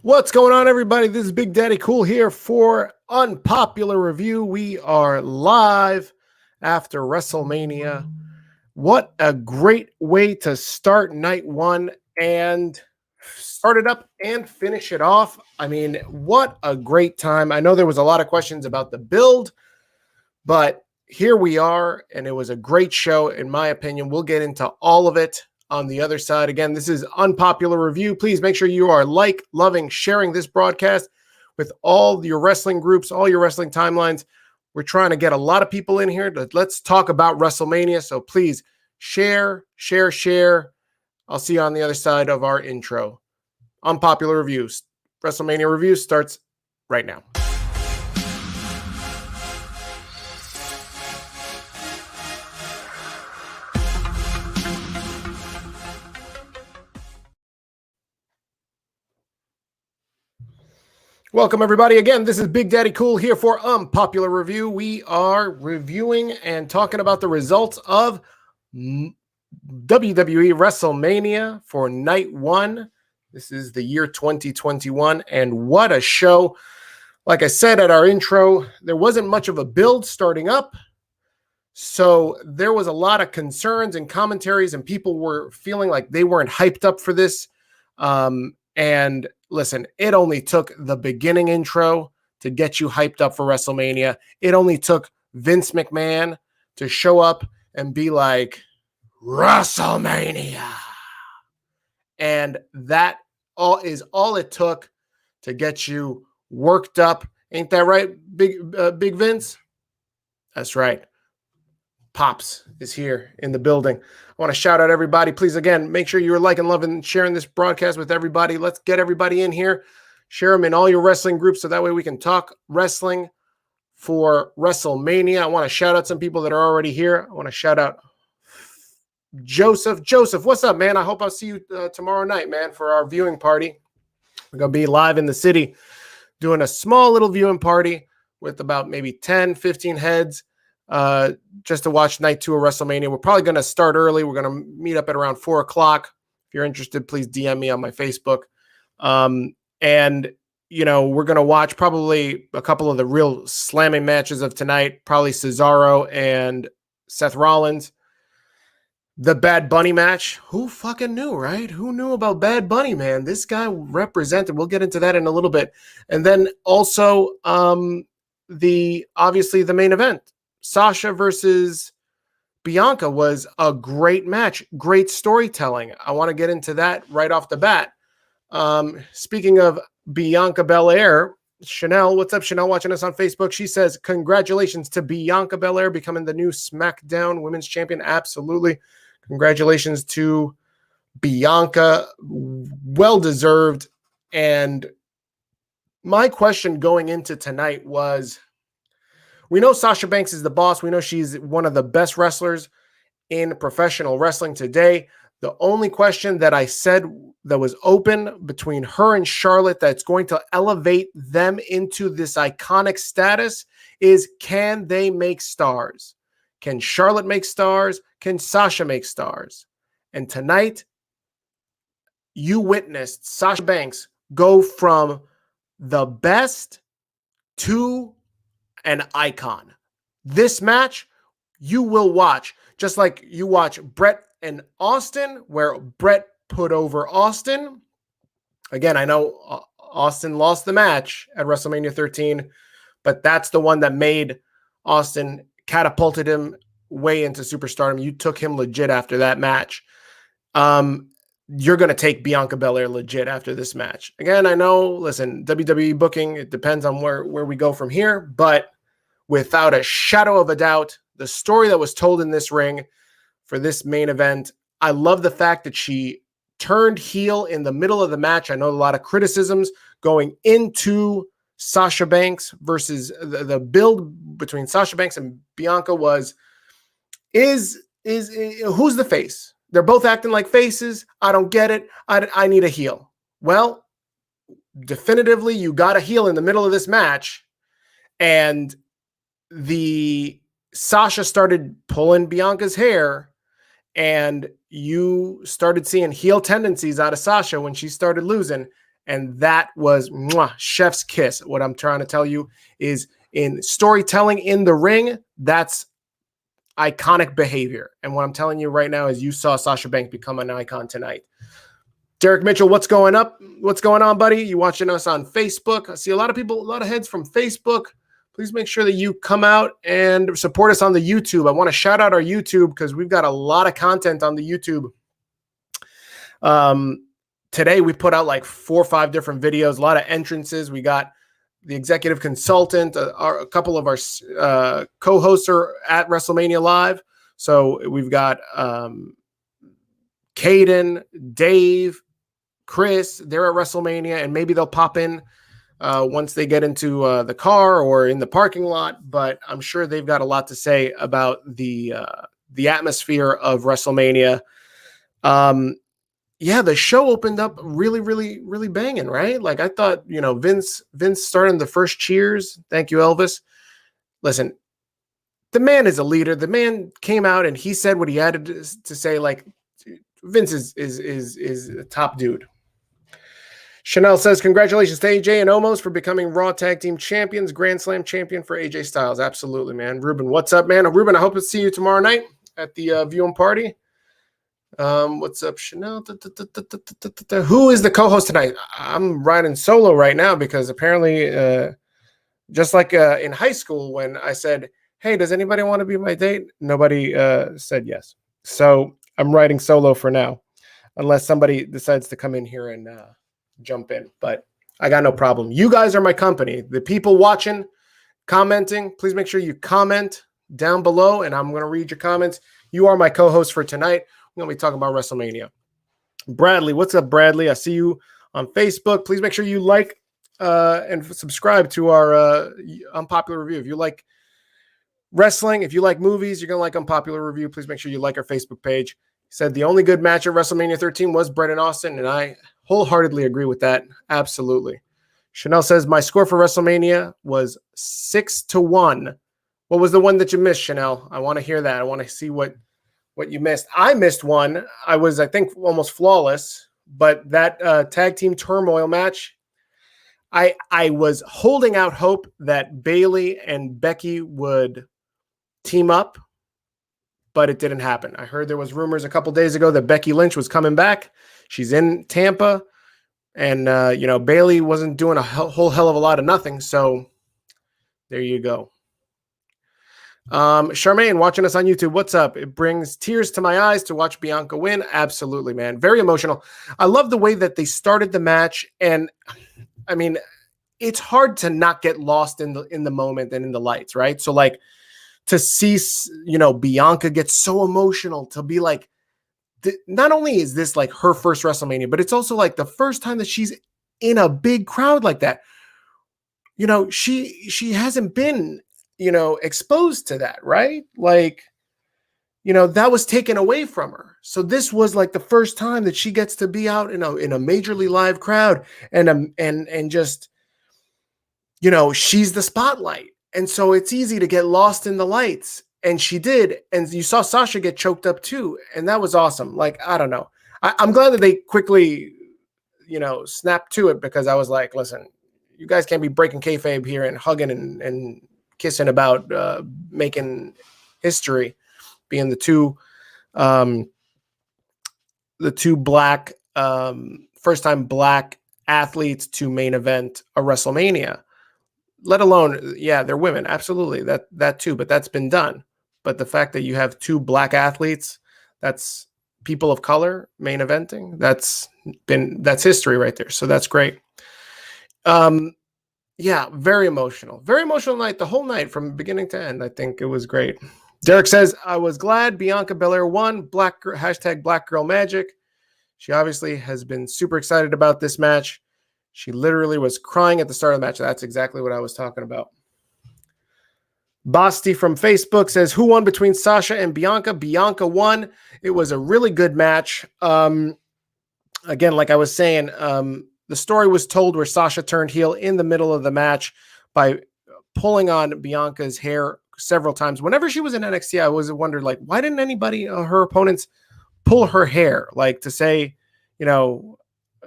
What's going on, everybody? This is Big Daddy Cool here for Unpopular Review. We are live after WrestleMania. What a great way to start night one and start it up and finish it off. I mean, what a great time. I know there was a lot of questions about the build, but here we are, and it was a great show, in my opinion. We'll get into all of it on the other side. Again, this is Unpopular Review. Please make sure you are loving, sharing this broadcast with all your wrestling groups, all your wrestling timelines. We're trying to get a lot of people in here. Let's talk about WrestleMania. So please share. I'll see you on the other side of our intro. Unpopular Reviews. WrestleMania Review starts right now. Welcome, everybody. Again, this is Big Daddy Cool here for Unpopular Review. We are reviewing and talking about the results of WWE WrestleMania for night one. This is the year 2021, and what a show. Like I said at our intro, there wasn't much of a build starting up, so there was a lot of concerns and commentaries, and people were feeling like they weren't hyped up for this. And listen, it only took the beginning intro to get you hyped up for WrestleMania. It only took Vince McMahon to show up and be like, WrestleMania. And that is all it took to get you worked up. Ain't that right, Big Vince? That's right. Pops is here in the building. I want to shout out everybody. Please, again, make sure you're liking, loving, and sharing this broadcast with everybody. Let's get everybody in here. Share them in all your wrestling groups so that way we can talk wrestling for WrestleMania. I want to shout out some people that are already here. I want to shout out Joseph. Joseph, what's up, man? I hope I'll see you tomorrow night, man, for our viewing party. We're going to be live in the city doing a small little viewing party with about maybe 10, 15 heads. Just to watch night two of WrestleMania. We're probably going to start early. We're going to meet up at around 4:00. If you're interested, please DM me on my Facebook. And, you know, we're going to watch probably a couple of the real slamming matches of tonight, probably Cesaro and Seth Rollins. The Bad Bunny match. Who fucking knew, right? Who knew about Bad Bunny, man? This guy represented. We'll get into that in a little bit. And then also obviously the main event. Sasha versus Bianca was a great match, great storytelling. I want to get into that right off the bat. Speaking of Bianca Belair, Chanel, what's up, Chanel, watching us on Facebook? She says, congratulations to Bianca Belair becoming the new SmackDown Women's Champion. Absolutely. Congratulations to Bianca. Well-deserved. And my question going into tonight was, we know Sasha Banks is the boss. We know she's one of the best wrestlers in professional wrestling today. The only question that I said that was open between her and Charlotte that's going to elevate them into this iconic status is, can they make stars? Can Charlotte make stars? Can Sasha make stars? And tonight, you witnessed Sasha Banks go from the best to an icon. This match you will watch, just like you watch Brett and Austin, where Brett put over Austin. Again, I know Austin lost the match at WrestleMania 13, but that's the one that made Austin, catapulted him way into superstardom. You took him legit after that match. You're going to take Bianca Belair legit after this match. Again, I know, listen, WWE booking, it depends on where we go from here, but without a shadow of a doubt, the story that was told in this ring for this main event, I love the fact that she turned heel in the middle of the match. I know a lot of criticisms going into Sasha Banks versus the build between Sasha Banks and Bianca was, is who's the face? They're both acting like faces. I don't get it. I need a heel. Well, definitively, you got a heel in the middle of this match, and the Sasha started pulling Bianca's hair, and you started seeing heel tendencies out of Sasha when she started losing. And that was chef's kiss. What I'm trying to tell you is in storytelling in the ring, that's iconic behavior. And what I'm telling you right now is you saw Sasha Banks become an icon tonight. Derek Mitchell, what's going up? What's going on, buddy? You watching us on Facebook? I see a lot of people, a lot of heads from Facebook. Please make sure that you come out and support us on the YouTube. I want to shout out our YouTube because we've got a lot of content on the YouTube. Today we put out like 4 or 5 different videos, a lot of entrances. We got the executive consultant, a couple of our co-hosts are at WrestleMania Live. So we've got Caden, Dave, Chris, they're at WrestleMania, and maybe they'll pop in once they get into the car or in the parking lot. But I'm sure they've got a lot to say about the atmosphere of WrestleMania. Yeah, the show opened up really, really, really banging, right? Like I thought, Vince starting the first cheers. Thank you, Elvis. Listen, the man is a leader. The man came out and he said what he had to say. Like Vince is a top dude. Chanel says, congratulations to AJ and Omos for becoming Raw Tag Team Champions, Grand Slam champion for AJ Styles. Absolutely, man. Ruben, what's up, man? Ruben, I hope to see you tomorrow night at the viewing party. What's up, Chanel? Who is the co-host tonight? I'm riding solo right now because apparently, just like in high school when I said, hey, does anybody want to be my date? Nobody said yes. So I'm riding solo for now, unless somebody decides to come in here and jump in. But I got no problem. You guys are my company. The people watching, commenting, please make sure you comment down below, and I'm going to read your comments. You are my co-host for tonight. We're going to be talking about WrestleMania. Bradley, what's up, Bradley? I see you on Facebook. Please make sure you like and subscribe to our Unpopular Review. If you like wrestling, if you like movies, you're going to like Unpopular Review. Please make sure you like our Facebook page. He said the only good match at WrestleMania 13 was Bret and Austin, and I wholeheartedly agree with that. Absolutely. Chanel says my score for WrestleMania was 6-1. What was the one that you missed, Chanel? I want to hear that. I want to see what you missed. I missed one. I was, I think, almost flawless, but that tag team turmoil match, I was holding out hope that Bayley and Becky would team up, but it didn't happen. I heard there was rumors a couple days ago that Becky Lynch was coming back. She's in Tampa, and Bayley wasn't doing a whole hell of a lot of nothing. So there you go. Charmaine watching us on YouTube. What's up? It brings tears to my eyes to watch Bianca win. Absolutely, man. Very emotional. I love the way that they started the match. And I mean, it's hard to not get lost in the moment and in the lights, right? So like to see, Bianca get so emotional, to be like, not only is this like her first WrestleMania, but it's also like the first time that she's in a big crowd like that. She hasn't been, exposed to that, right? Like, that was taken away from her. So this was like the first time that she gets to be out in a majorly live crowd and just, she's the spotlight. And so it's easy to get lost in the lights. And she did. And you saw Sasha get choked up too. And that was awesome. Like, I don't know. I'm glad that they quickly, snapped to it, because I was like, listen, you guys can't be breaking kayfabe here and hugging and kissing about making history, being the two black, first-time black athletes to main event a WrestleMania. Let alone, yeah, they're women. Absolutely. That too, but that's been done. But the fact that you have 2 black athletes, that's people of color main eventing, that's history right there. So that's great. Yeah, very emotional night, the whole night from beginning to end. I think it was great. Derek says, I was glad Bianca Belair won. Black Girl Magic. She obviously has been super excited about this match. She literally was crying at the start of the match. That's exactly what I was talking about. Basti from Facebook says, who won between Sasha and Bianca? Bianca won. It was a really good match. Again, like I was saying, the story was told where Sasha turned heel in the middle of the match by pulling on Bianca's hair several times. Whenever she was in NXT, I always wondered, like, why didn't anybody, her opponents, pull her hair? Like to say,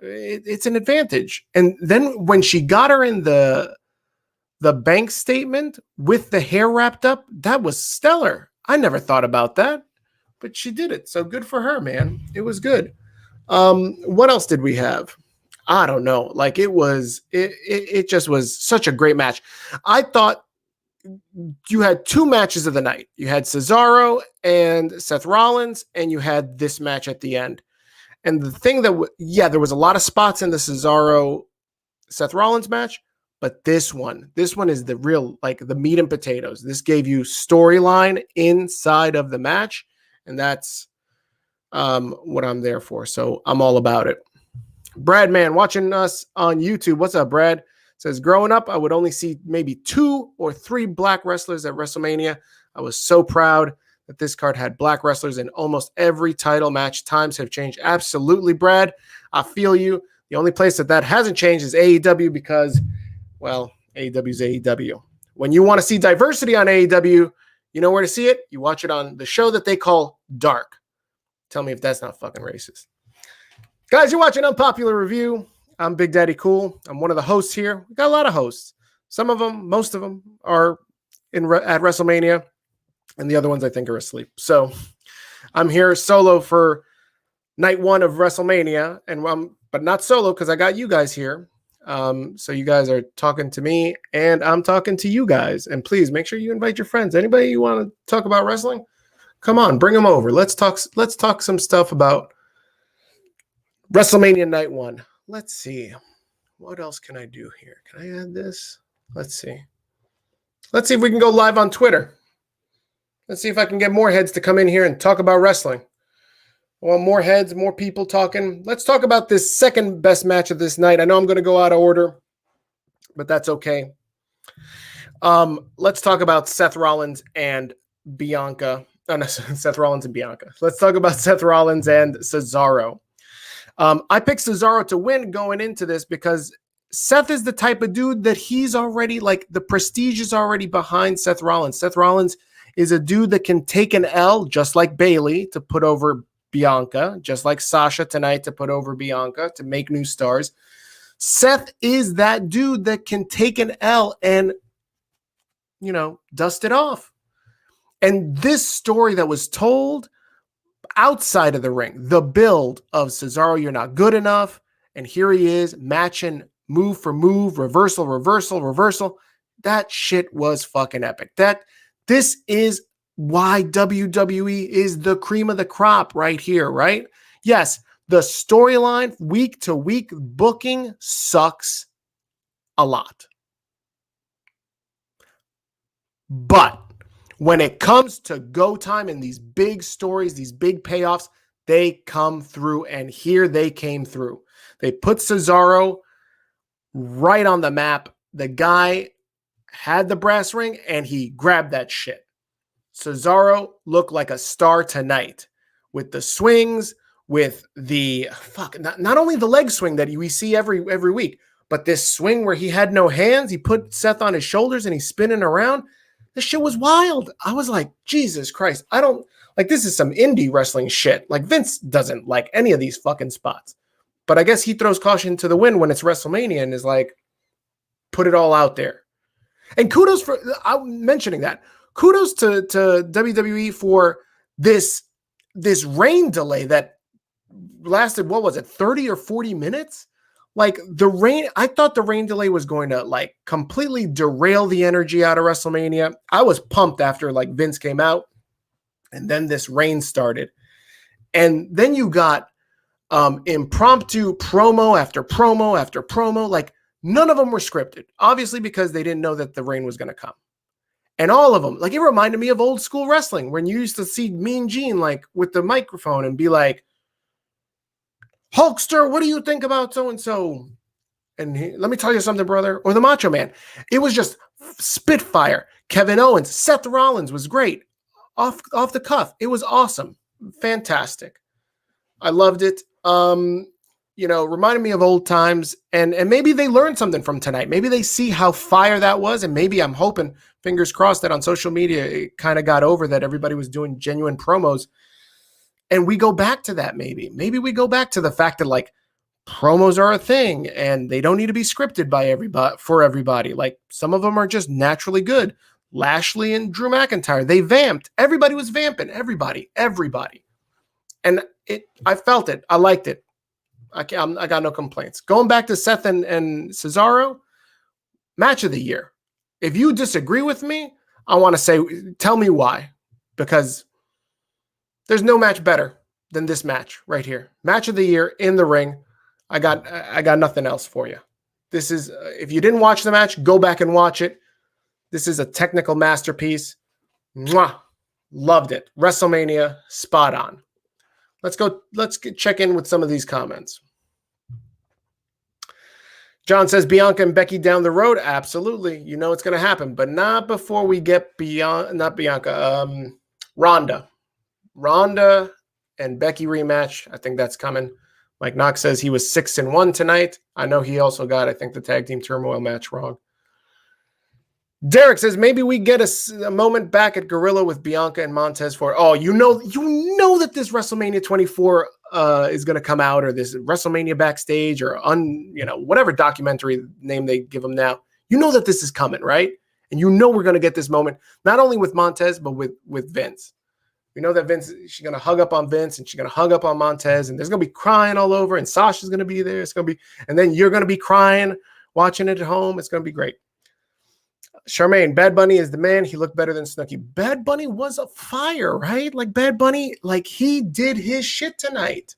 it's an advantage. And then when she got her in the bank statement with the hair wrapped up, that was stellar. I never thought about that, but she did it. So good for her, man. It was good. What else did we have? I don't know. Like it just was such a great match. I thought you had two matches of the night. You had Cesaro and Seth Rollins, and you had this match at the end. And the thing that, there was a lot of spots in the Cesaro Seth Rollins match, but this one is the real, like the meat and potatoes. This gave you storyline inside of the match, and that's what I'm there for. So I'm all about it. Brad, man, watching us on YouTube. What's up, Brad? Says, growing up, I would only see maybe 2 or 3 black wrestlers at WrestleMania. I was so proud that this card had black wrestlers in almost every title match. Times have changed. Absolutely, Brad. I feel you. The only place that hasn't changed is AEW because, well, AEW's AEW. When you want to see diversity on AEW, you know where to see it? You watch it on the show that they call Dark. Tell me if that's not fucking racist. Guys, you're watching Unpopular Review. I'm Big Daddy Cool. I'm one of the hosts here. We got a lot of hosts. Some of them, most of them are at WrestleMania, and the other ones I think are asleep. So I'm here solo for night 1 of WrestleMania, but not solo because I got you guys here. So you guys are talking to me, and I'm talking to you guys. And please make sure you invite your friends. Anybody you want to talk about wrestling? Come on, bring them over. Let's talk some stuff about WrestleMania night 1. Let's see. What else can I do here? Can I add this? Let's see. Let's see if we can go live on Twitter. Let's see if I can get more heads to come in here and talk about wrestling. I want more heads, more people talking. Let's talk about this second best match of this night. I know I'm going to go out of order, but that's okay. Let's talk about Seth Rollins and Bianca. Oh, no, Seth Rollins and Bianca. Let's talk about Seth Rollins and Cesaro. I picked Cesaro to win going into this because Seth is the type of dude that he's already, like, the prestige is already behind Seth Rollins. Seth Rollins is a dude that can take an L, just like Bayley, to put over Bianca, just like Sasha tonight to put over Bianca, to make new stars. Seth is that dude that can take an L and, dust it off. And this story that was told outside of the ring, the build of Cesaro, you're not good enough, and here he is matching move for move, reversal. That shit was fucking epic. This is why WWE is the cream of the crop right here, right? Yes, the storyline week to week booking sucks a lot. But when it comes to go time and these big stories, these big payoffs, they come through, and here they came through. They put Cesaro right on the map. The guy had the brass ring, and he grabbed that shit. Cesaro looked like a star tonight with the swings, with the not only the leg swing that we see every week, but this swing where he had no hands. He put Seth on his shoulders and he's spinning around. This shit was wild. I was like, Jesus Christ. I don't like, this is some indie wrestling shit. Like, Vince doesn't like any of these fucking spots. But I guess he throws caution to the wind when it's WrestleMania and is like, put it all out there. And kudos for, I'm mentioning that. Kudos to WWE for this rain delay that lasted, 30 or 40 minutes? Like, the rain, I thought the rain delay was going to, like, completely derail the energy out of WrestleMania. I was pumped after, like, Vince came out, and then this rain started. And then you got impromptu promo after promo after promo. Like, none of them were scripted, obviously, because they didn't know that the rain was going to come. And all of them, like, it reminded me of old school wrestling when you used to see Mean Gene, like, with the microphone and be like, Hulkster, what do you think about so-and-so? And let me tell you something, brother. Or the Macho Man. It was just spitfire. Kevin Owens, Seth Rollins was great. Off the cuff. It was awesome. Fantastic. I loved it. Reminded me of old times. And maybe they learned something from tonight. Maybe they see how fire that was. And maybe I'm hoping, fingers crossed, that on social media it kind of got over that everybody was doing genuine promos. And we go back to that maybe. Maybe we go back to the fact that, like, promos are a thing and they don't need to be scripted by everybody. Like some of them are just naturally good. Lashley and Drew McIntyre, they vamped. Everybody was vamping. Everybody. And I felt it. I liked it. I got no complaints. Going back to Seth and Cesaro, match of the year. If you disagree with me, I want to say, tell me why. Because there's no match better than this match right here. Match of the year in the ring. I got nothing else for you. This is, if you didn't watch the match, go back and watch it. This is a technical masterpiece. Mwah! Loved it. WrestleMania, spot on. Let's check in with some of these comments. John says Bianca and Becky down the road. Absolutely. You know it's going to happen, but not before we get Ronda and Becky rematch. I think that's coming. Mike Knox says he was 6-1 tonight. I know he also got, I think, the tag team turmoil match wrong. Derek says maybe we get a moment back at Gorilla with Bianca and Montez for. Oh, you know that this WrestleMania 24 is going to come out, or this WrestleMania backstage, or whatever documentary name they give them now. You know that this is coming, right? And you know we're going to get this moment not only with Montez but with Vince. We know that Vince, she's going to hug up on Vince and she's going to hug up on Montez, and there's going to be crying all over, and Sasha's going to be there. It's going to be, and then you're going to be crying watching it at home. It's going to be great. Charmaine, Bad Bunny is the man. He looked better than Snooki. Bad Bunny was a fire, right? Like Bad Bunny, like he did his shit tonight.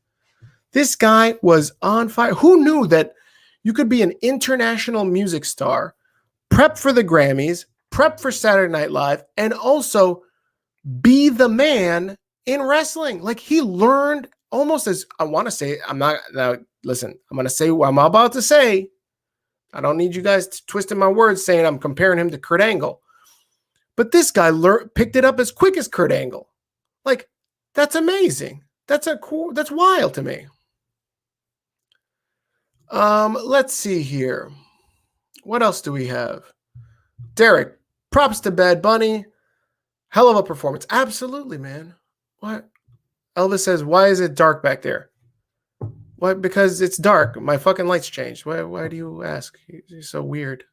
This guy was on fire. Who knew that you could be an international music star, prep for the Grammys, prep for Saturday Night Live, and also be the man in wrestling? Like he learned almost as, I want to say, I'm not, now listen, I'm going to say what I'm about to say. I don't need you guys twisting my words saying I'm comparing him to Kurt Angle. But this guy picked it up as quick as Kurt Angle. Like, that's amazing. That's wild to me. Let's see here. What else do we have? Derek, props to Bad Bunny. Hell of a performance. Absolutely, man. What? Elvis says, why is it dark back there? Why? Because it's dark. My fucking lights changed. Why do you ask? You're so weird.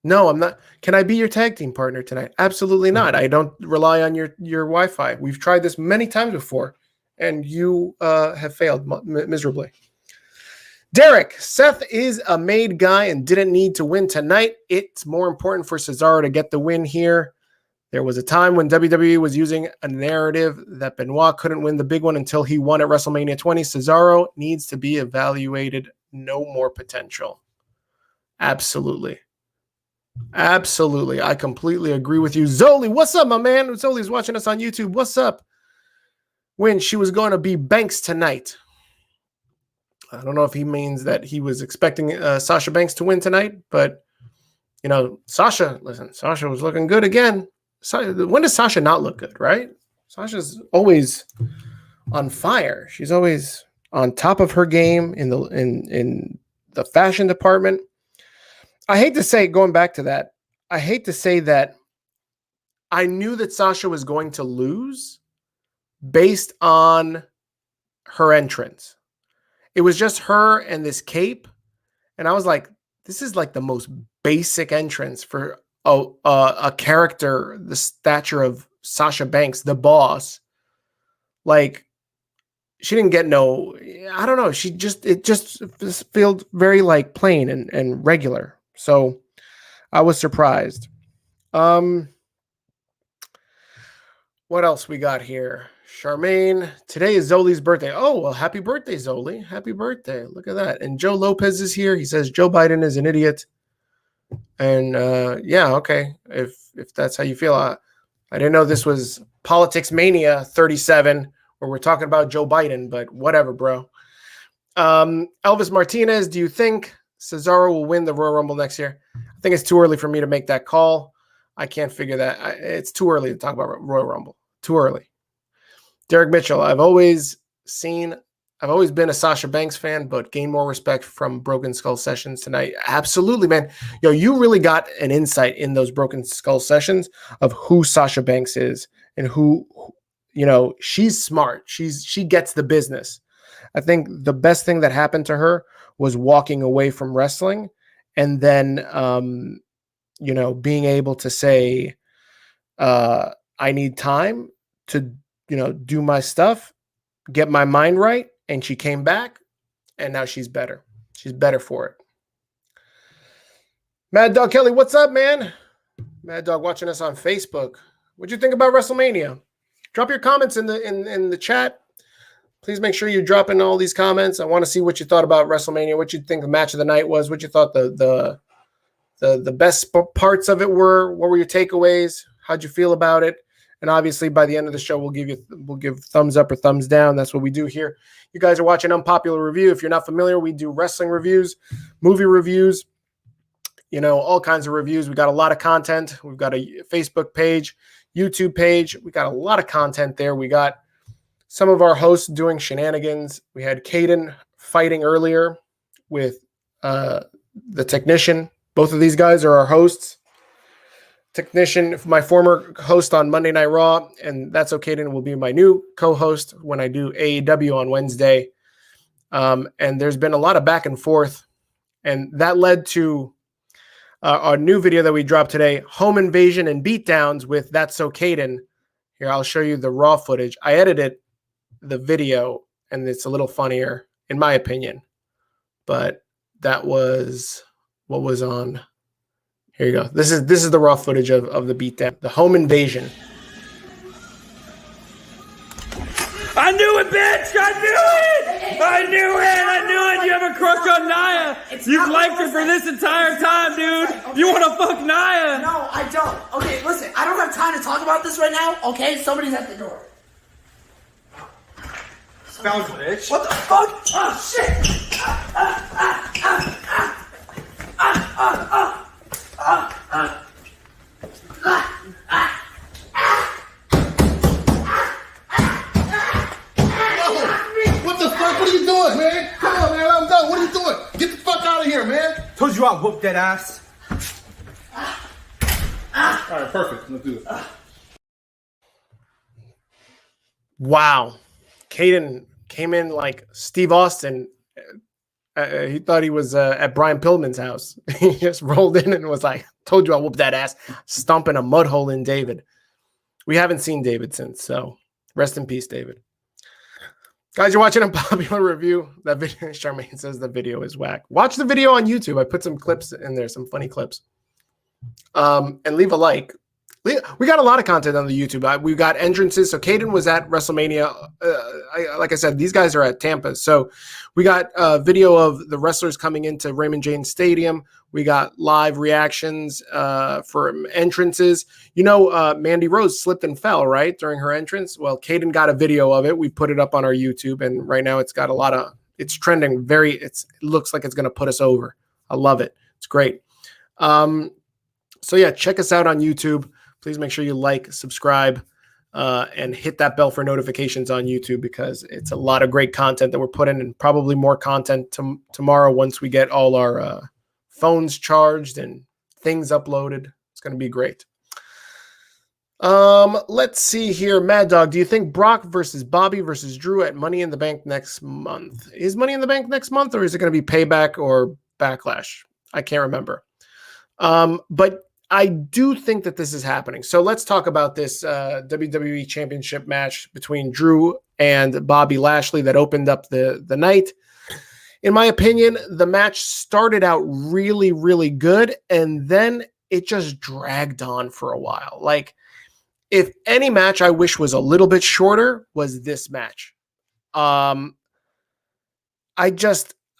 No, I'm not. Can I be your tag team partner tonight? Absolutely not. I don't rely on your Wi-Fi. We've tried this many times before, and you have failed miserably. Derek, Seth is a made guy and didn't need to win tonight. It's more important for Cesaro to get the win here. There was a time when WWE was using a narrative that Benoit couldn't win the big one until he won at WrestleMania 20. Cesaro needs to be evaluated. No more potential. Absolutely. Absolutely. I completely agree with you. Zoli, what's up, my man? Zoli's watching us on YouTube. What's up? When she was going to be Banks tonight. I don't know if he means that he was expecting Sasha Banks to win tonight, but, Sasha was looking good again. When does Sasha not look good, right? Sasha's always on fire. She's always on top of her game in the fashion department. I hate to say, going back to that, I hate to say that I knew that Sasha was going to lose based on her entrance. It was just her and this cape. And I was like, this is like the most basic entrance for a character the stature of Sasha Banks, the boss. Like, she didn't get I don't know. It just felt very like plain and regular. So I was surprised. What else we got here? Charmaine, today is Zoli's birthday. Oh, well, happy birthday, Zoli. Happy birthday. Look at that. And Joe Lopez is here. He says Joe Biden is an idiot. And yeah, okay. If that's how you feel. I didn't know this was Politics Mania 37 where we're talking about Joe Biden, but whatever, bro. Elvis Martinez, do you think Cesaro will win the Royal Rumble next year? I think it's too early for me to make that call. I can't figure that. It's too early to talk about Royal Rumble. Too early. Derek Mitchell, I've always been a Sasha Banks fan, but gained more respect from Broken Skull sessions tonight. Absolutely, man. You really got an insight in those Broken Skull sessions of who Sasha Banks is and who she's smart. She gets the business. I think the best thing that happened to her was walking away from wrestling and then, being able to say, I need time to, do my stuff, get my mind right. And she came back and now she's better. She's better for it. Mad Dog Kelly, what's up, man? Mad Dog watching us on Facebook. What'd you think about WrestleMania? Drop your comments in the chat. Please make sure you drop in all these comments. I want to see what you thought about WrestleMania, what you think the match of the night was, what you thought the best parts of it were. What were your takeaways? How'd you feel about it? And obviously, by the end of the show, we'll give thumbs up or thumbs down. That's what we do here. You guys are watching Unpopular Review. If you're not familiar, we do wrestling reviews, movie reviews, all kinds of reviews. We got a lot of content. We've got a Facebook page, YouTube page. We got a lot of content there. We got some of our hosts doing shenanigans. We had Caden fighting earlier with the technician. Both of these guys are our hosts. Technician, my former host on Monday Night Raw, and That's Okay, and will be my new co-host when I do AEW on Wednesday. And there's been a lot of back and forth, and that led to our new video that we dropped today, Home Invasion and Beatdowns with That's So Caden. Here, I'll show you the raw footage. I edited the video, and it's a little funnier, in my opinion. But that was what was on. Here you go. This is the raw footage of the beatdown, the Home Invasion. I knew it, bitch! I knew it! I knew it! You have a crush on Nia! You've liked her for this entire time, dude! Okay. You want to fuck Nia! No, I don't. Okay, listen, I don't have time to talk about this right now, okay? Somebody's at the door. Bounce, bitch. What the fuck? Oh, shit! What the fuck? What are you doing, man? Come on, man. I'm done. What are you doing? Get the fuck out of here, man. Told you I'd whoop that ass. All right, perfect. Let's do it. Wow. Caden came in like Steve Austin. He thought he was at Brian Pillman's house. He just rolled in and was like, told you I'll whoop that ass, stomping a mud hole in David. We haven't seen David since, so rest in peace, David. Guys, you're watching Unpopular Review. That video, Charmaine says the video is whack. Watch the video on YouTube. I put some clips in there, some funny clips. And leave a like. We got a lot of content on the YouTube. We got entrances. So Caden was at WrestleMania. Like I said, these guys are at Tampa. So we got a video of the wrestlers coming into Raymond James Stadium. We got live reactions for entrances. Mandy Rose slipped and fell, right, during her entrance. Well, Caden got a video of it. We put it up on our YouTube. And right now it's got it's trending it looks like it's going to put us over. I love it. It's great. So yeah, check us out on YouTube. Please make sure you like, subscribe, and hit that bell for notifications on YouTube because it's a lot of great content that we're putting and probably more content tomorrow once we get all our phones charged and things uploaded. It's going to be great. Let's see here. Mad Dog, do you think Brock versus Bobby versus Drew at Money in the Bank next month? Is Money in the Bank next month or is it going to be Payback or Backlash? I can't remember. But I do think that this is happening. So let's talk about this WWE Championship match between Drew and Bobby Lashley that opened up the night. In my opinion, the match started out really, really good, and then it just dragged on for a while. Like, if any match I wish was a little bit shorter was this match. I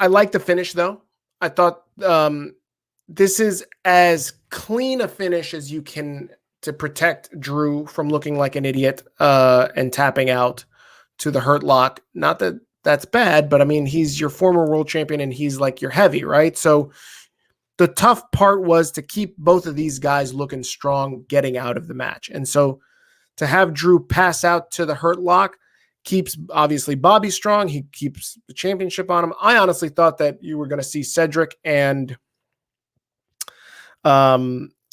like the finish, though. I thought this is as clean a finish as you can to protect Drew from looking like an idiot and tapping out to the Hurt Lock. Not that that's bad, but I mean, he's your former world champion and he's like your heavy, right? So the tough part was to keep both of these guys looking strong getting out of the match. And so to have Drew pass out to the Hurt Lock keeps obviously Bobby strong. He keeps the championship on him. I honestly thought that you were going to see Cedric and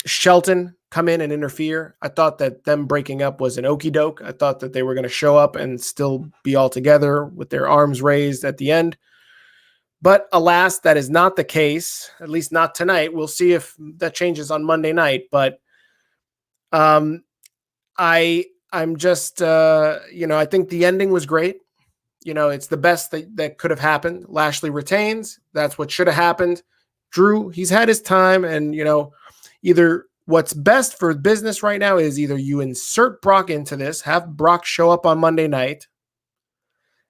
Shelton come in and interfere. I thought that them breaking up was an okie doke. I thought that they were going to show up and still be all together with their arms raised at the end. But alas, that is not the case, at least not tonight. We'll see if that changes on Monday night. But I'm just, I think the ending was great. It's the best that could have happened. Lashley retains. That's what should have happened. Drew, he's had his time. And, either what's best for business right now is either you insert Brock into this, have Brock show up on Monday night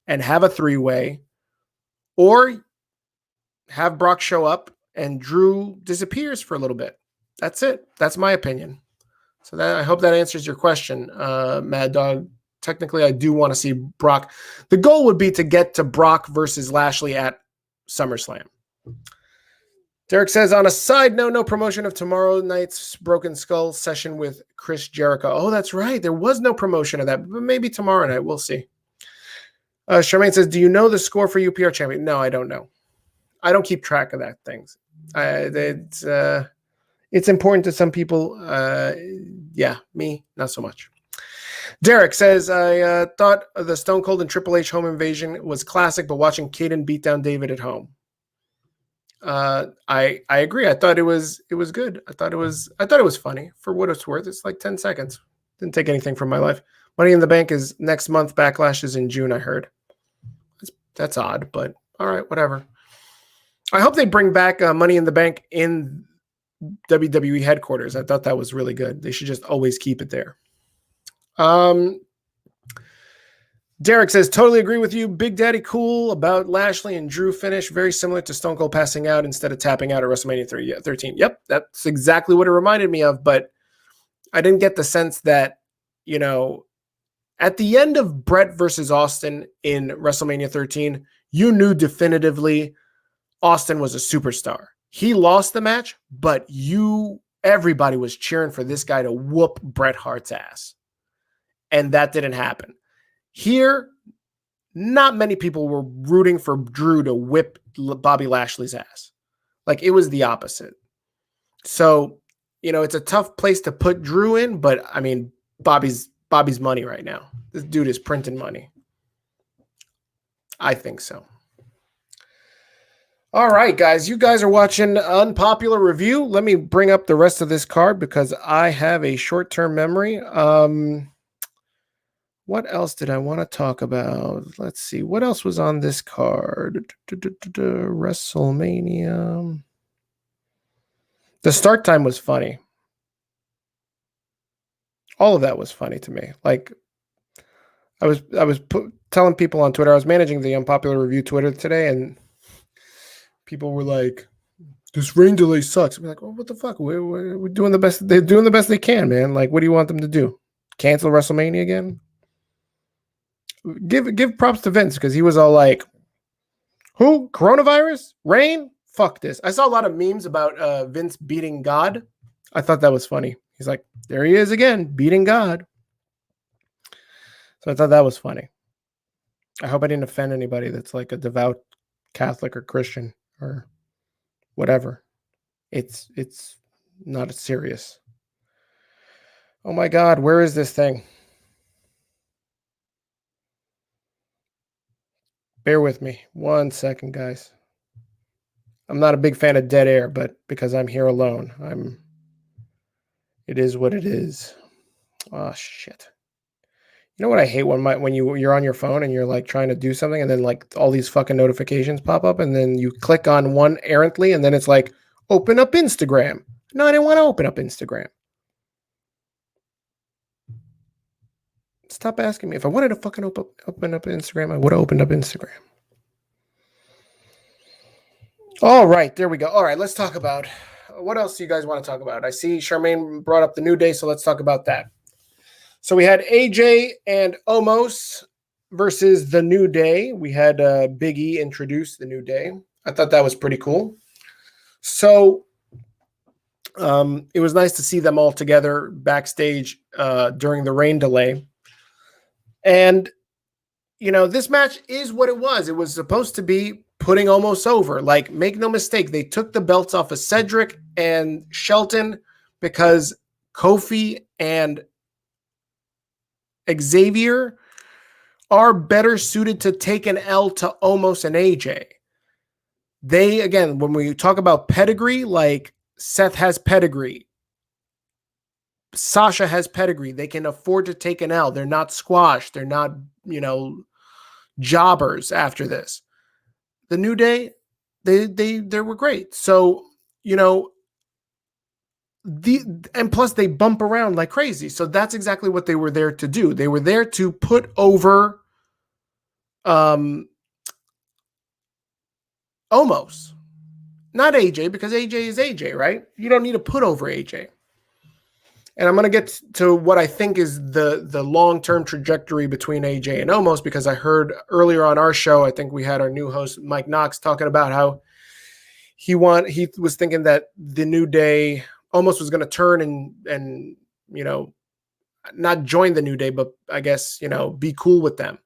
and have a 3-way, or have Brock show up and Drew disappears for a little bit. That's it. That's my opinion. So I hope that answers your question, Mad Dog. Technically, I do want to see Brock. The goal would be to get to Brock versus Lashley at SummerSlam. Derek says, on a side note, no promotion of tomorrow night's Broken Skull session with Chris Jericho. Oh, that's right. There was no promotion of that, but maybe tomorrow night. We'll see. Charmaine says, do you know the score for UPR champion? No, I don't know. I don't keep track of that things. It's important to some people. Me, not so much. Derek says, I thought the Stone Cold and Triple H home invasion was classic, but watching Caden beat down David at home. I agree. I thought it was good. I thought it was funny for what it's worth. It's like 10 seconds. Didn't take anything from my life. Money in the Bank is next month. Backlash is in June, I heard. That's odd, but all right, whatever. I hope they bring back Money in the Bank in WWE headquarters. I thought that was really good. They should just always keep it there. Derek says, totally agree with you. Big Daddy cool about Lashley and Drew finish. Very similar to Stone Cold passing out instead of tapping out at WrestleMania 13. Yep, that's exactly what it reminded me of. But I didn't get the sense that, at the end of Brett versus Austin in WrestleMania 13, you knew definitively Austin was a superstar. He lost the match, but everybody was cheering for this guy to whoop Bret Hart's ass. And that didn't happen. Here, not many people were rooting for Drew to whip Bobby Lashley's ass. Like, it was the opposite. So, it's a tough place to put Drew in, but I mean, Bobby's money right now. This dude is printing money. I think so. All right, guys. You guys are watching Unpopular Review. Let me bring up the rest of this card because I have a short-term memory. What else did I want to talk about? Let's see. What else was on this card? WrestleMania. The start time was funny. All of that was funny to me. Like, I was telling people on Twitter, I was managing the Unpopular Review Twitter today, and people were like, this rain delay sucks. I'm like, oh, what the fuck? We're doing the best. They're doing the best they can, man. Like, what do you want them to do? Cancel WrestleMania again? Give props to Vince because he was all like, who? Coronavirus? Rain? Fuck this. I saw a lot of memes about Vince beating God. I thought that was funny. He's like, there he is again, beating God. So I thought that was funny. I hope I didn't offend anybody that's like a devout Catholic or Christian or whatever. It's not serious. Oh my God, where is this thing? Bear with me 1 second, guys. I'm not a big fan of dead air, but because I'm here alone, it is what it is. Oh shit. You know what I hate when you're on your phone and you're like trying to do something and then like all these fucking notifications pop up and then you click on one errantly and then it's like, open up Instagram. No, I didn't want to open up Instagram. Stop asking me. If I wanted to fucking open up Instagram, I would have opened up Instagram. All right, there we go. All right, let's talk about what else do you guys want to talk about? I see Charmaine brought up the New Day, so let's talk about that. So we had AJ and Omos versus the New Day. We had Big E introduce the New Day. I thought that was pretty cool. So it was nice to see them all together backstage during the rain delay. And, this match is what it was. It was supposed to be putting Omos over. Like, make no mistake, they took the belts off of Cedric and Shelton because Kofi and Xavier are better suited to take an L to Omos and AJ. They, again, when we talk about pedigree, like Seth has pedigree, Sasha has pedigree. They can afford to take an L. They're not squashed. They're not, jobbers after this. The New Day, they were great. So, and plus they bump around like crazy. So that's exactly what they were there to do. They were there to put over Omos, not AJ, because AJ is AJ, right? You don't need to put over AJ. And I'm going to get to what I think is the long-term trajectory between AJ and Omos, because I heard earlier on our show, I think we had our new host, Mike Knox, talking about how he was thinking that the New Day Omos was going to turn and not join the New Day, but I guess, be cool with them.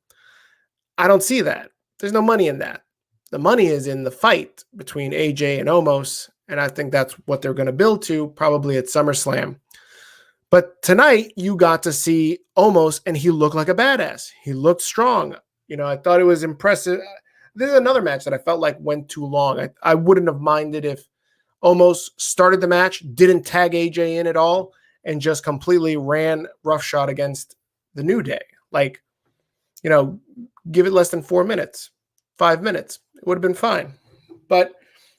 I don't see that. There's no money in that. The money is in the fight between AJ and Omos, and I think that's what they're going to build to, probably at SummerSlam. But tonight, you got to see Omos, and he looked like a badass. He looked strong. I thought it was impressive. This is another match that I felt like went too long. I wouldn't have minded if Omos started the match, didn't tag AJ in at all, and just completely ran roughshod against the New Day. Like, give it less than 4 minutes, 5 minutes. It would have been fine. But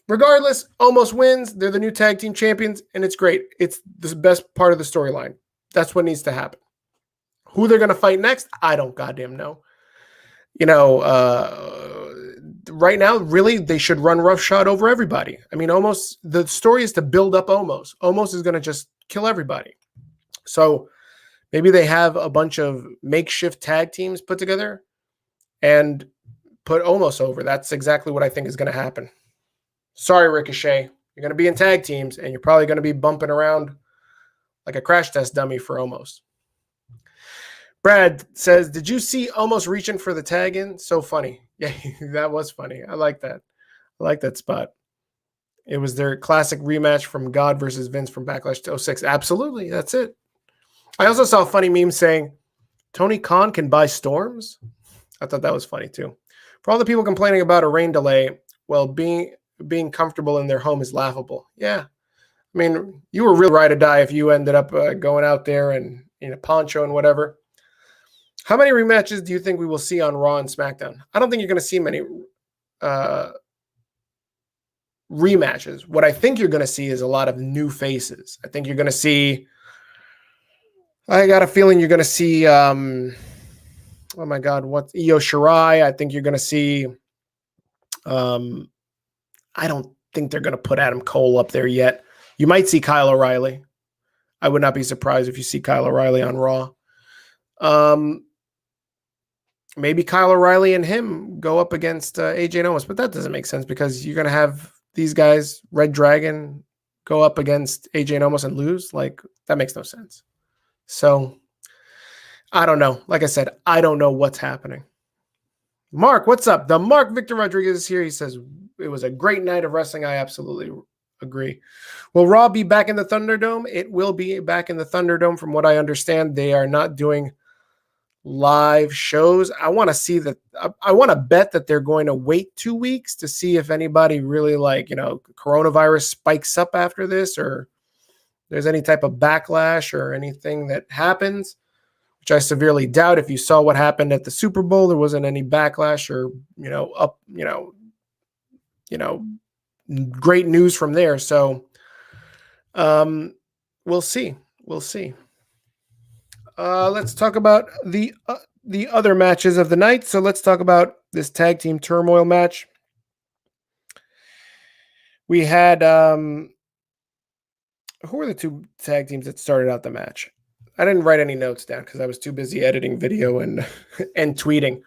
regardless, Omos wins. They're the new tag team champions, and it's great. It's the best part of the storyline. That's what needs to happen. Who they're going to fight next, I don't goddamn know. Right now, really, they should run roughshod over everybody. I mean, the story is to build up Omos. Omos is going to just kill everybody. So maybe they have a bunch of makeshift tag teams put together and put Omos over. That's exactly what I think is going to happen. Sorry, Ricochet. You're going to be in tag teams, and you're probably going to be bumping around like a crash test dummy for Omos. Brad says, did you see Omos reaching for the tag in? So funny. Yeah, that was funny. I like that. I like that spot. It was their classic rematch from God versus Vince from Backlash to 06. Absolutely. That's it. I also saw a funny meme saying, Tony Khan can buy storms. I thought that was funny too. For all the people complaining about a rain delay, well, being comfortable in their home is laughable. Yeah. I mean, you were real ride or die if you ended up going out there and in a poncho and whatever. How many rematches do you think we will see on Raw and SmackDown? I don't think you're going to see many rematches. What I think you're going to see is a lot of new faces. I think you're going to see, I got a feeling you're going to see, oh my God, what, Io Shirai. I think you're going to see, I don't think they're going to put Adam Cole up there yet. You might see Kyle O'Reilly. I would not be surprised if you see Kyle O'Reilly on Raw. Maybe Kyle O'Reilly and him go up against AJ and Omos, but that doesn't make sense because you're going to have these guys, Red Dragon, go up against AJ and Omos and lose. Like, that makes no sense. So, I don't know. Like I said, I don't know what's happening. Mark, what's up? The Mark Victor Rodriguez is here. He says, it was a great night of wrestling. I absolutely agree. Will Raw be back in the Thunderdome? It will be back in the Thunderdome. From what I understand, they are not doing live shows. I want to see that. I want to bet that they're going to wait 2 weeks to see if anybody really coronavirus spikes up after this, or there's any type of backlash or anything that happens, which I severely doubt. If you saw what happened at the Super Bowl, there wasn't any backlash or, great news from there. So we'll see. We'll see. Let's talk about the other matches of the night. So let's talk about this tag team turmoil match. We had who were the two tag teams that started out the match? I didn't write any notes down because I was too busy editing video and tweeting.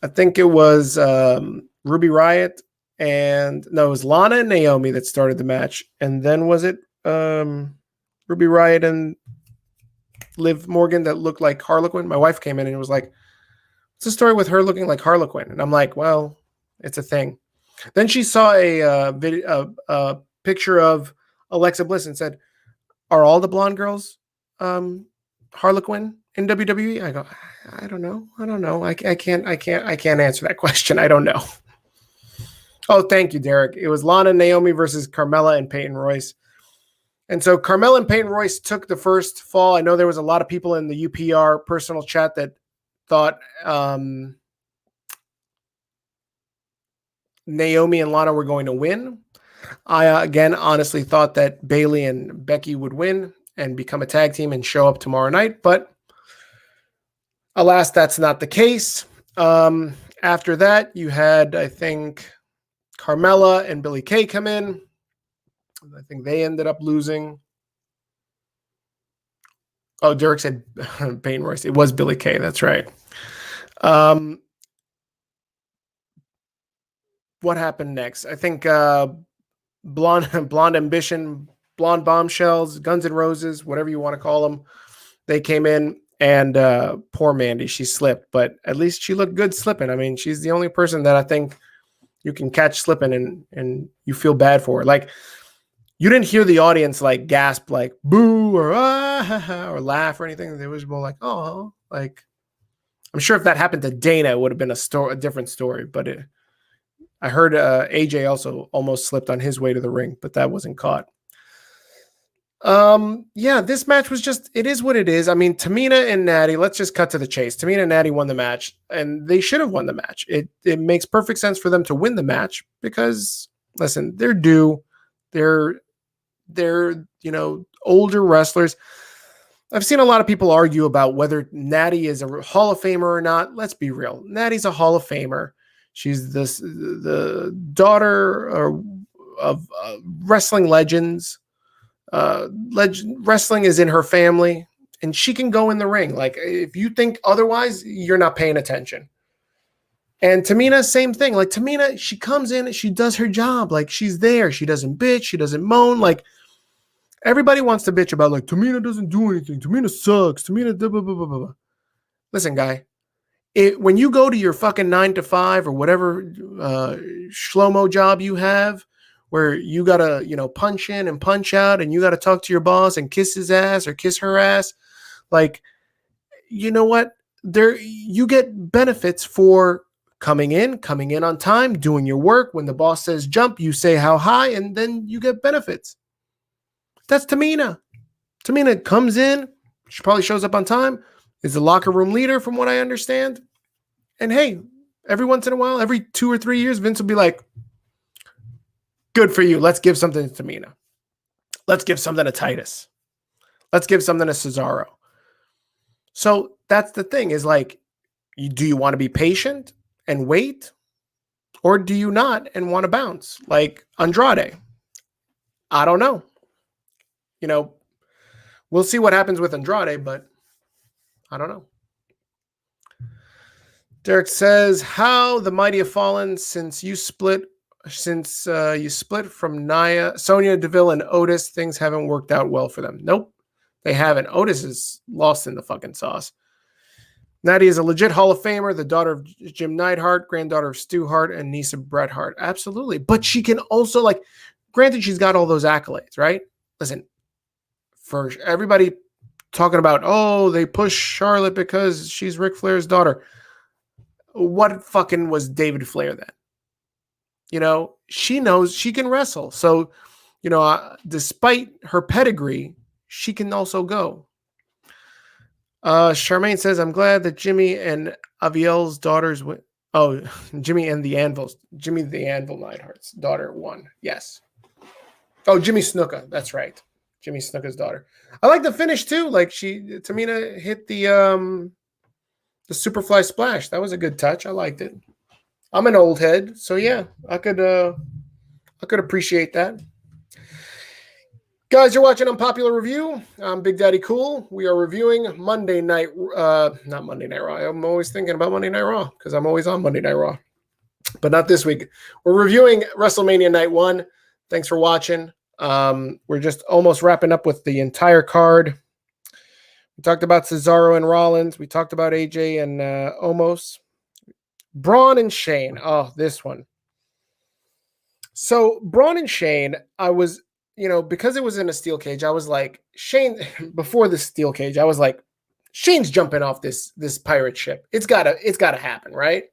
I think it was Ruby Riott it was Lana and Naomi that started the match. And then was it Ruby Riott and Liv Morgan that looked like Harlequin? My wife came in and was like, what's the story with her looking like Harlequin? And I'm like, well, it's a thing. Then she saw a picture of Alexa Bliss and said, are all the blonde girls Harlequin in WWE? I go, I don't know. I can't answer that question. I don't know. Oh, thank you, Derek. It was Lana, Naomi versus Carmela and Peyton Royce. And so Carmela and Peyton Royce took the first fall. I know there was a lot of people in the UPR personal chat that thought Naomi and Lana were going to win. I, again, honestly thought that Bayley and Becky would win and become a tag team and show up tomorrow night. But alas, that's not the case. After that, you had, I think, Carmela and Billie Kay come in. I think they ended up losing. Oh, Derek said Peyton Royce. It was Billie Kay. That's right. What happened next? I think Blonde Ambition, Blonde Bombshells, Guns N' Roses, whatever you want to call them. They came in, and poor Mandy, she slipped, but at least she looked good slipping. I mean, she's the only person that I think you can catch slipping and you feel bad for her. Like, you didn't hear the audience like gasp, like boo or ah, or laugh or anything. They was more like, oh, like, I'm sure if that happened to Dana, it would have been a different story. But I heard AJ also almost slipped on his way to the ring, but that wasn't caught. Yeah, this match was just, it is what it is. I mean, Tamina and Natty, let's just cut to the chase. Tamina and Natty won the match, and they should have won the match. It makes perfect sense for them to win the match because, listen, they're due. They're older wrestlers. I've seen a lot of people argue about whether Natty is a Hall of Famer or not. Let's be real. Natty's a Hall of Famer. She's the daughter of wrestling legends. Wrestling is in her family, and she can go in the ring. Like, if you think otherwise, you're not paying attention. And Tamina, same thing. Like, Tamina, she comes in, she does her job. Like, she's there. She doesn't bitch. She doesn't moan. Like, everybody wants to bitch about, like, Tamina doesn't do anything. Tamina sucks. Tamina, blah, blah, blah, blah, blah. Listen, guy, when you go to your fucking 9 to 5 or whatever shlomo job you have, where you got to, punch in and punch out, and you got to talk to your boss and kiss his ass or kiss her ass, like, you know what? You get benefits for coming in on time, doing your work. When the boss says jump, you say how high, and then you get benefits. That's Tamina. Tamina comes in. She probably shows up on time. Is the locker room leader, from what I understand. And hey, every once in a while, every 2 or 3 years, Vince will be like, good for you. Let's give something to Tamina. Let's give something to Titus. Let's give something to Cesaro. So that's the thing, is like, do you want to be patient and wait? Or do you not and want to bounce? Like Andrade. I don't know. We'll see what happens with Andrade, but I don't know. Derek says, how the mighty have fallen since you split from Nia, Sonya Deville, and Otis. Things haven't worked out well for them. Nope, they haven't. Otis is lost in the fucking sauce. Natty is a legit Hall of Famer, the daughter of Jim Neidhart, granddaughter of Stu Hart, and niece of Bret Hart. Absolutely. But she can also, like, granted, she's got all those accolades, right? Listen, for everybody talking about, oh, they push Charlotte because she's Ric Flair's daughter. What fucking was David Flair then? She knows she can wrestle. So, despite her pedigree, she can also go. Charmaine says, I'm glad that Jimmy and Aviel's daughters went. Oh, Jimmy the Anvil Neidhart's daughter won. Yes. Oh, Jimmy Snuka. That's right. Jimmy Snuka's daughter. I like the finish too. Like, Tamina hit the Superfly splash. That was a good touch. I liked it. I'm an old head, so yeah, I could appreciate that. Guys, you're watching Unpopular Review. I'm Big Daddy Cool. We are reviewing not Monday Night Raw. I'm always thinking about Monday Night Raw because I'm always on Monday Night Raw, but not this week. We're reviewing WrestleMania Night 1. Thanks for watching. We're just almost wrapping up with the entire card. We talked about Cesaro and Rollins. We talked about AJ and Omos. Braun and Shane. Oh, this one. So Braun and Shane, I was because it was in a steel cage, I was like, Shane, before the steel cage, I was like, Shane's jumping off this pirate ship. It's gotta happen, right?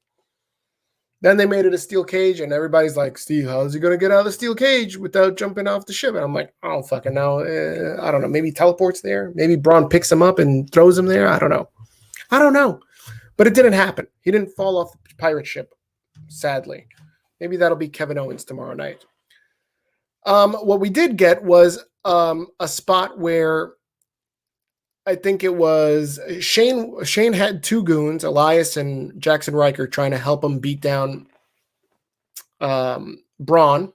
Then they made it a steel cage, and everybody's like, Steve, how is he going to get out of the steel cage without jumping off the ship? And I'm like, I don't fucking know. I don't know. Maybe teleports there. Maybe Braun picks him up and throws him there. I don't know. But it didn't happen. He didn't fall off the pirate ship, sadly. Maybe that'll be Kevin Owens tomorrow night. What we did get was a spot where I think it was Shane had two goons, Elias and Jackson Riker, trying to help him beat down Braun.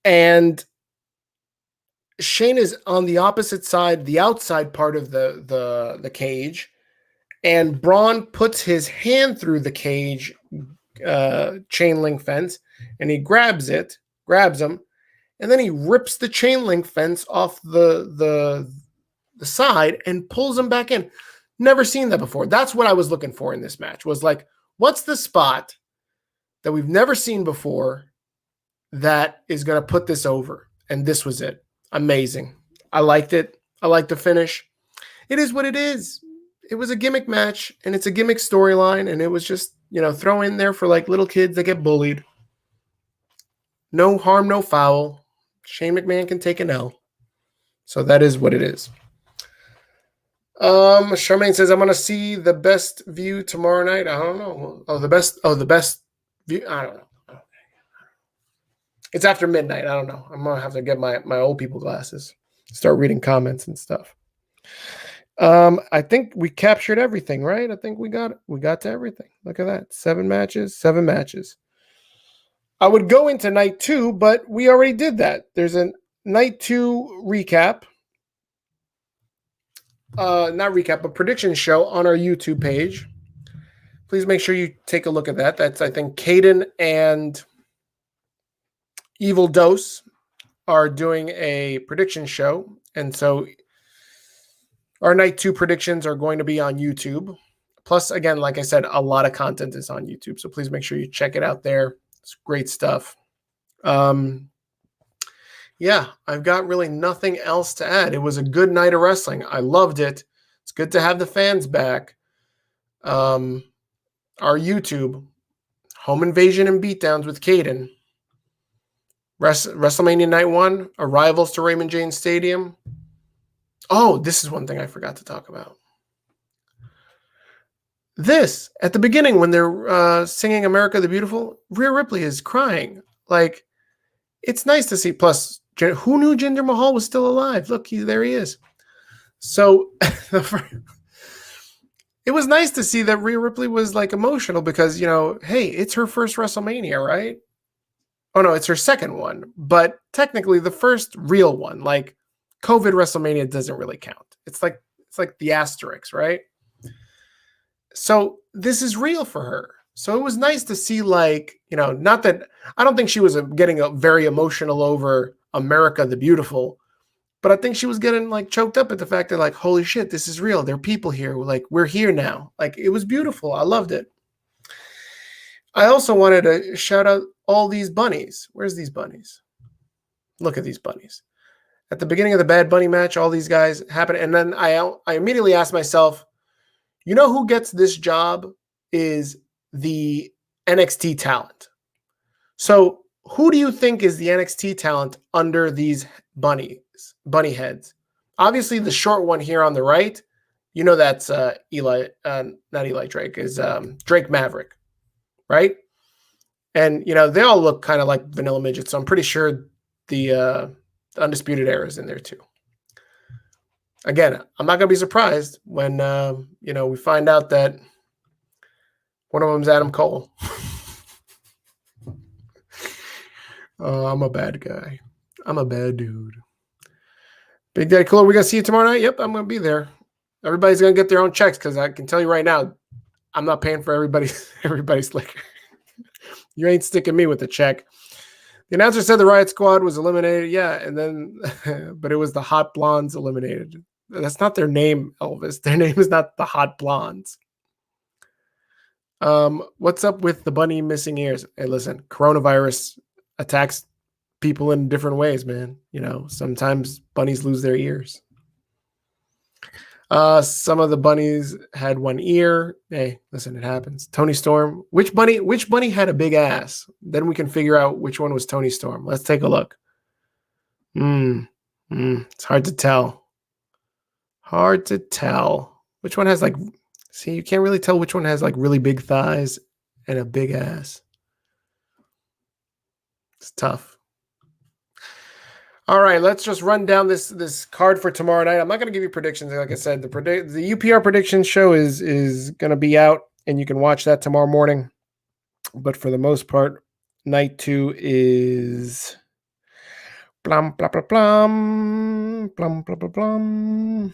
And Shane is on the opposite side, the outside part of the cage. And Braun puts his hand through the cage chain link fence, and he grabs him, and then he rips the chain link fence off the side and pulls him back in. Never seen that before. That's what I was looking for in this match, was like, what's the spot that we've never seen before that is going to put this over? And this was it. Amazing. I liked it. I liked the finish. It is what it is. It was a gimmick match, and it's a gimmick storyline, and it was just, throw in there for like little kids that get bullied. No harm, no foul. Shane McMahon can take an L. So that is what it is. Charmaine says, I'm going to see the best view tomorrow night. I don't know. The best view. I don't know. It's after midnight. I don't know. I'm going to have to get my old people glasses, start reading comments and stuff. I think we captured everything, right? I think we got to everything. Look at that. 7 matches. I would go into night 2, but we already did that. There's a night 2 recap. Not recap, but prediction show on our YouTube page. Please make sure you take a look at that. That's, I think, Caden and Evil Dose are doing a prediction show. And so our night 2 predictions are going to be on YouTube. Plus, again, like I said, a lot of content is on YouTube. So please make sure you check it out there. It's great stuff. Yeah, I've got really nothing else to add. It was a good night of wrestling. I loved it. It's good to have the fans back. Our YouTube, Home Invasion and Beatdowns with Caden. WrestleMania Night 1, arrivals to Raymond James Stadium. Oh, this is one thing I forgot to talk about. This, at the beginning when they're singing America the Beautiful, Rhea Ripley is crying. Like, it's nice to see. Plus, who knew Jinder Mahal was still alive? Look, there he is. So it was nice to see that Rhea Ripley was like emotional because, hey, it's her first WrestleMania, right? Oh no, it's her second one, but technically the first real one. Like, COVID WrestleMania doesn't really count. It's like the asterisks, right? So this is real for her. So it was nice to see, like, not that I don't think she was getting very emotional over America the Beautiful, but I think she was getting like choked up at the fact that, like, holy shit, this is real. There are people here. Like, we're here now. Like, it was beautiful. I loved it. I also wanted to shout out all these bunnies. Where's these bunnies? Look at these bunnies. At the beginning of the Bad Bunny match, all these guys happen. And then I immediately asked myself, who gets this job is the NXT talent. So who do you think is the NXT talent under these bunny heads? Obviously, the short one here on the right, that's not Eli Drake, is Drake Maverick, right? And, they all look kind of like vanilla midgets. So I'm pretty sure the Undisputed Era is in there too. Again, I'm not going to be surprised when, we find out that one of them is Adam Cole. Oh, I'm a bad guy. I'm a bad dude. Big Daddy Cooler, we going to see you tomorrow night? Yep, I'm going to be there. Everybody's going to get their own checks because I can tell you right now, I'm not paying for everybody's liquor. You ain't sticking me with a check. The announcer said the Riot Squad was eliminated. Yeah, and then, but it was the Hot Blondes eliminated. That's not their name, Elvis. Their name is not the Hot Blondes. What's up with the bunny missing ears? Hey, listen, coronavirus attacks people in different ways, man. You know, sometimes bunnies lose their ears. Some of the bunnies had one ear. Hey, listen, it happens. Tony Storm. Which bunny had a big ass? Then we can figure out which one was Tony Storm. Let's take a look. It's hard to tell. Hard to tell. Which one has like, see, you can't really tell which one has like really big thighs and a big ass. It's tough. All right, let's just run down this card for tomorrow night. I'm not going to give you predictions. Like I said, the UPR prediction show is going to be out, and you can watch that tomorrow morning. But for the most part, night 2 is plum, plum, plum, plum, plum, plum, plum, plum.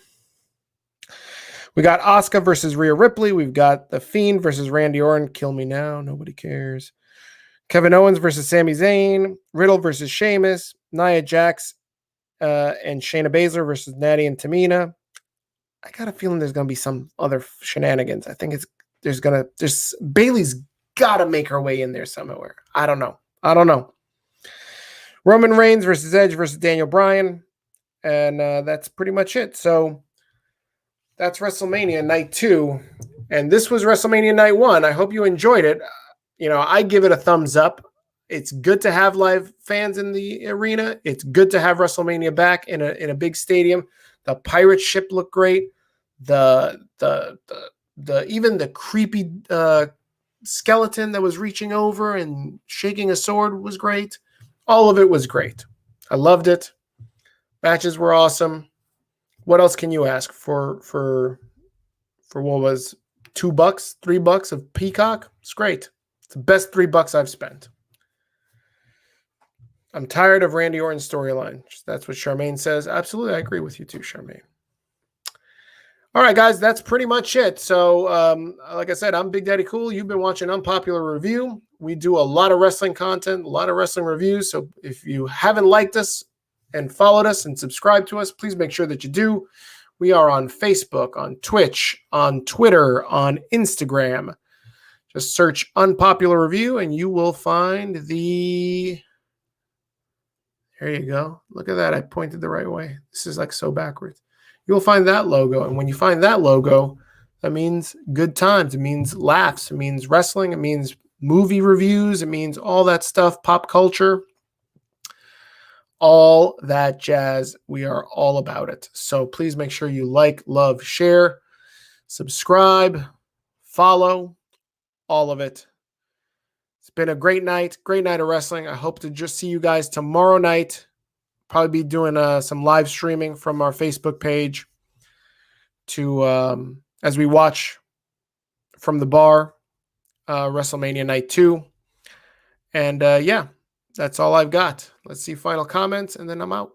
We got Asuka versus Rhea Ripley. We've got The Fiend versus Randy Orton. Kill me now. Nobody cares. Kevin Owens versus Sami Zayn. Riddle versus Sheamus. Nia Jax and Shayna Baszler versus Natty and Tamina. I got a feeling there's going to be some other shenanigans. I think there's Bayley's got to make her way in there somewhere. I don't know. Roman Reigns versus Edge versus Daniel Bryan. And that's pretty much it. So that's WrestleMania night 2. And this was WrestleMania night 1. I hope you enjoyed it. You know, I give it a thumbs up. It's good to have live fans in the arena. It's good to have WrestleMania back in a big stadium. The pirate ship looked great. The even the creepy skeleton that was reaching over and shaking a sword was great. All of it was great. I loved it. Matches were awesome. What else can you ask for what was $2, $3 of Peacock? It's great. It's the best $3 I've spent. I'm tired of Randy Orton's storyline. That's what Charmaine says. Absolutely, I agree with you too, Charmaine. All right, guys, that's pretty much it. So, like I said, I'm Big Daddy Cool. You've been watching Unpopular Review. We do a lot of wrestling content, a lot of wrestling reviews. So if you haven't liked us and followed us and subscribed to us, please make sure that you do. We are on Facebook, on Twitch, on Twitter, on Instagram. Just search Unpopular Review and you will find the... There you go. Look at that. I pointed the right way. This is like so backwards. You'll find that logo. And when you find that logo, that means good times. It means laughs. It means wrestling. It means movie reviews. It means all that stuff, pop culture, all that jazz. We are all about it. So please make sure you like, love, share, subscribe, follow, all of it. It's been a great night of wrestling. I hope to just see you guys tomorrow night. Probably be doing some live streaming from our Facebook page to as we watch from the bar WrestleMania night 2. And yeah, that's all I've got. Let's see final comments and then I'm out.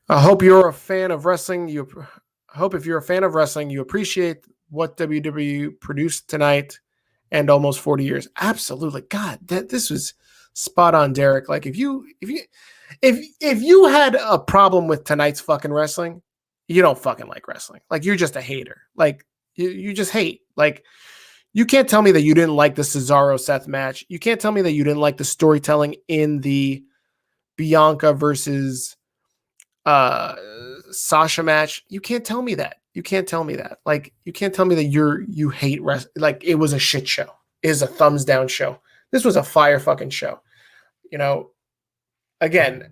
I hope you're a fan of wrestling. I hope if you're a fan of wrestling, you appreciate what WWE produced tonight. And almost 40 years. Absolutely. God, this was spot on, Derek. Like if you had a problem with tonight's fucking wrestling, you don't fucking like wrestling. Like you're just a hater. Like you just hate. Like you can't tell me that you didn't like the Cesaro-Seth match. You can't tell me that you didn't like the storytelling in the Bianca versus Sasha match. You can't tell me that. You can't tell me that. Like, you can't tell me that you hate wrestling. Like, it was a shit show. It was a thumbs down show. This was a fire fucking show. You know, again,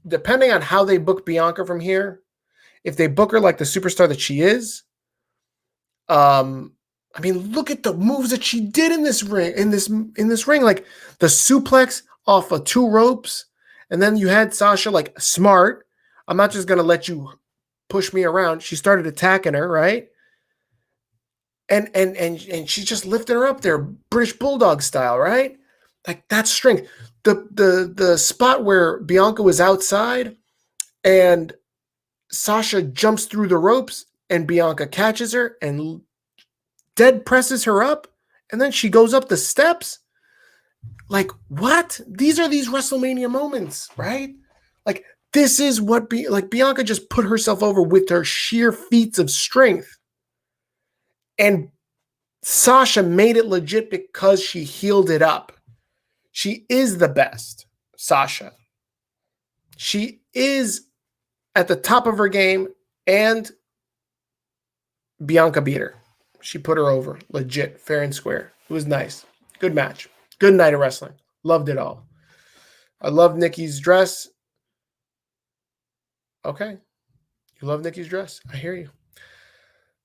depending on how they book Bianca from here, if they book her like the superstar that she is, I mean, look at the moves that she did in this ring, in this ring, like the suplex off of 2 ropes. And then you had Sasha like smart. I'm not just going to let you push me around. She started attacking her, right? And she's just lifting her up there, British Bulldog style, right? Like that's strength. The spot where Bianca was outside and Sasha jumps through the ropes and Bianca catches her and dead presses her up, and then she goes up the steps. Like what? These are these WrestleMania moments, right? Like this is what Bianca just put herself over with her sheer feats of strength. And Sasha made it legit because she healed it up. She is the best. Sasha. She is at the top of her game, and Bianca beat her. She put her over. Legit, fair and square. It was nice. Good match. Good night of wrestling. Loved it all. I love Nikki's dress. Okay. You love Nikki's dress. I hear you.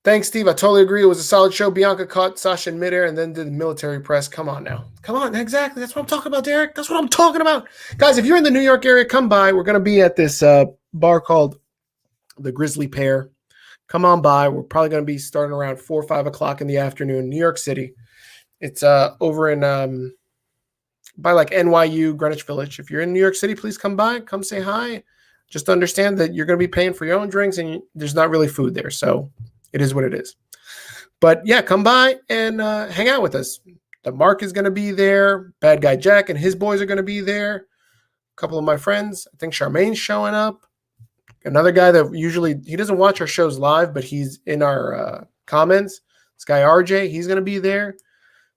Thanks, Steve. I totally agree. It was a solid show. Bianca caught Sasha in midair and then did the military press. Come on now. Come on. Exactly. That's what I'm talking about, Derek. That's what I'm talking about. Guys, if you're in the New York area, come by. We're going to be at this bar called the Grizzly Pear. Come on by. We're probably going to be starting around 4 or 5 o'clock in the afternoon, New York City. It's over in by like NYU, Greenwich Village. If you're in New York City, please come by. Come say hi. Just understand that you're going to be paying for your own drinks and there's not really food there. So it is what it is. But yeah, come by and hang out with us. The Mark is going to be there. Bad Guy Jack and his boys are going to be there. A couple of my friends. I think Charmaine's showing up. Another guy that usually, he doesn't watch our shows live, but he's in our comments. This guy RJ, he's going to be there.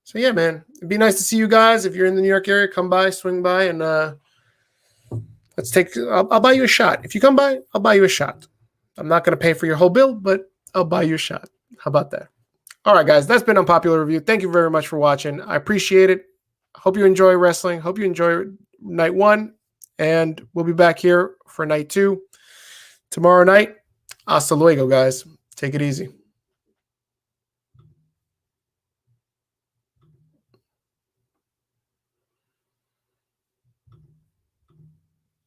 So yeah, man, it'd be nice to see you guys. If you're in the New York area, come by, swing by, and let's take, I'll buy you a shot. If you come by, I'll buy you a shot. I'm not going to pay for your whole bill, but I'll buy you a shot. How about that? All right, guys, that's been Unpopular Review. Thank you very much for watching. I appreciate it. Hope you enjoy wrestling. Hope you enjoy night 1, and we'll be back here for night 2 tomorrow night. Hasta luego, guys. Take it easy.